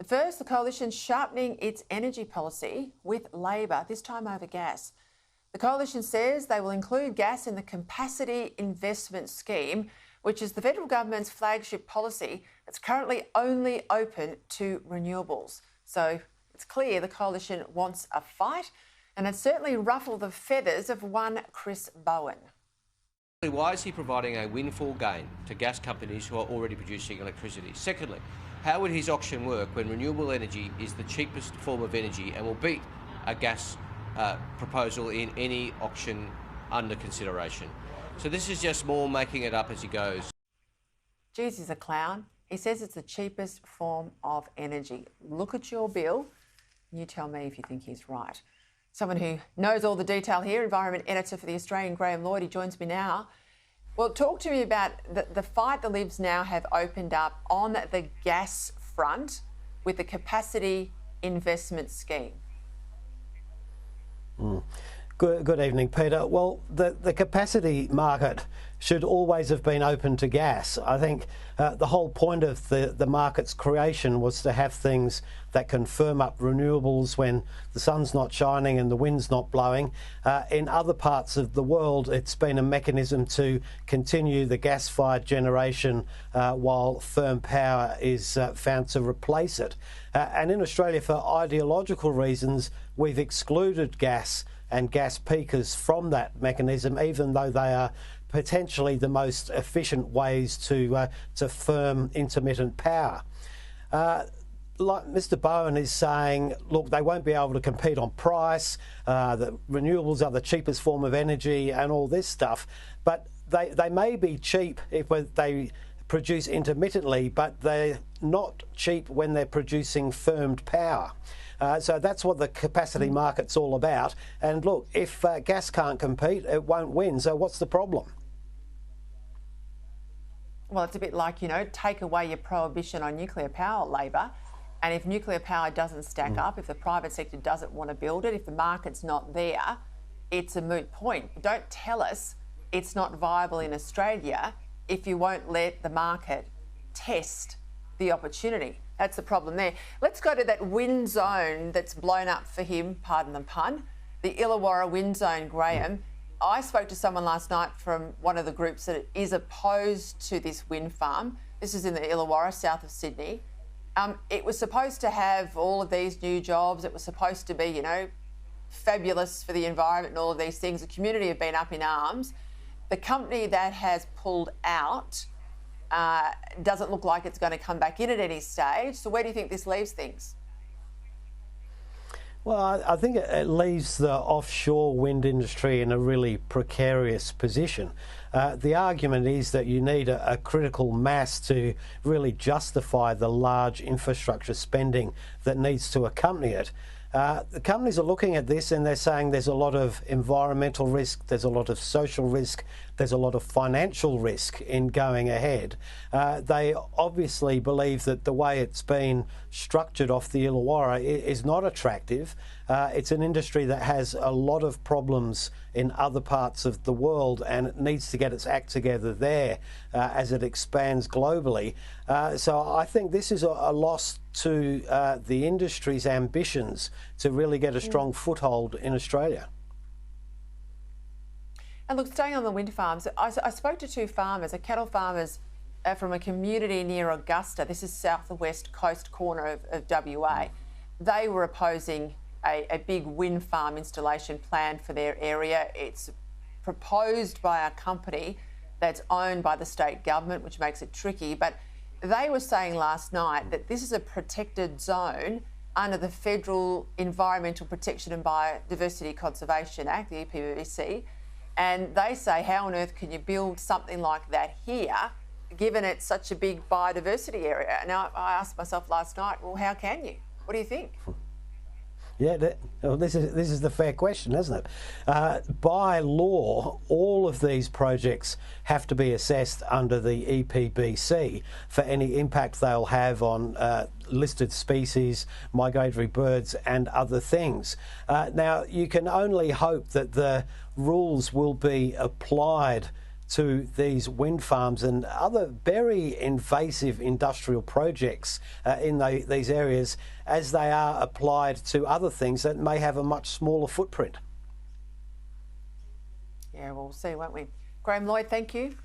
First, the coalition sharpening its energy policy with Labor, this time over gas. The coalition says they will include gas in the capacity investment scheme, which is the federal government's flagship policy that's currently only open to renewables. So it's clear the coalition wants a fight, and it certainly ruffled the feathers of one Chris Bowen. Why is he providing a windfall gain to gas companies who are already producing electricity? Secondly, how would his auction work when renewable energy is the cheapest form of energy and will beat a gas proposal in any auction under consideration? So this is just more making it up as he goes. Geez, he's a clown. He says it's the cheapest form of energy. Look at your bill and you tell me if you think he's right. Someone who knows all the detail here, Environment Editor for The Australian, Graham Lloyd, he joins me now. Well, talk to me about the fight the Libs now have opened up on the gas front with the capacity investment scheme. Good evening, Peter. Well, the capacity market should always have been open to gas. I think the whole point of the market's creation was to have things that can firm up renewables when the sun's not shining and the wind's not blowing. In other parts of the world, it's been a mechanism to continue the gas-fired generation while firm power is found to replace it. And in Australia, for ideological reasons, we've excluded gas and gas peakers from that mechanism, even though they are potentially the most efficient ways to firm intermittent power. Like Mr. Bowen is saying, look, they won't be able to compete on price, the renewables are the cheapest form of energy and all this stuff, but they may be cheap if they produce intermittently, but they're not cheap when they're producing firmed power. So that's what the capacity market's all about. And look, if gas can't compete, it won't win. So what's the problem? Well, it's a bit like, take away your prohibition on nuclear power, Labor. And if nuclear power doesn't stack up, if the private sector doesn't want to build it, if the market's not there, it's a moot point. Don't tell us it's not viable in Australia if you won't let the market test the opportunity. That's the problem there. Let's go to that wind zone that's blown up for him, pardon the pun, the Illawarra wind zone, Graham. I spoke to someone last night from one of the groups that is opposed to this wind farm. This is in the Illawarra, south of Sydney. It was supposed to have all of these new jobs. It was supposed to be, fabulous for the environment and all of these things. The community have been up in arms. The company that has pulled out doesn't look like it's going to come back in at any stage. So where do you think this leaves things? Well, I think it leaves the offshore wind industry in a really precarious position. The argument is that you need a critical mass to really justify the large infrastructure spending that needs to accompany it. The companies are looking at this and they're saying there's a lot of environmental risk, there's a lot of social risk, there's a lot of financial risk in going ahead. They obviously believe that the way it's been structured off the Illawarra is not attractive. It's an industry that has a lot of problems in other parts of the world and it needs to get its act together there as it expands globally. So I think this is a loss to the industry's ambitions to really get a strong foothold in Australia. And look, staying on the wind farms, I spoke to two farmers, cattle farmers from a community near Augusta. This is southwest coast corner of WA. They were opposing a big wind farm installation plan for their area. It's proposed by a company that's owned by the state government, which makes it tricky. But they were saying last night that this is a protected zone under the Federal Environmental Protection and Biodiversity Conservation Act, the EPBC. And they say, how on earth can you build something like that here, given it's such a big biodiversity area? Now, I asked myself last night, well, how can you? What do you think? Yeah, this is the fair question, isn't it? By law, all of these projects have to be assessed under the EPBC for any impact they'll have on listed species, migratory birds and other things. Now, you can only hope that the rules will be applied to these wind farms and other very invasive industrial projects in these areas as they are applied to other things that may have a much smaller footprint. Yeah, we'll see, won't we? Graham Lloyd, thank you.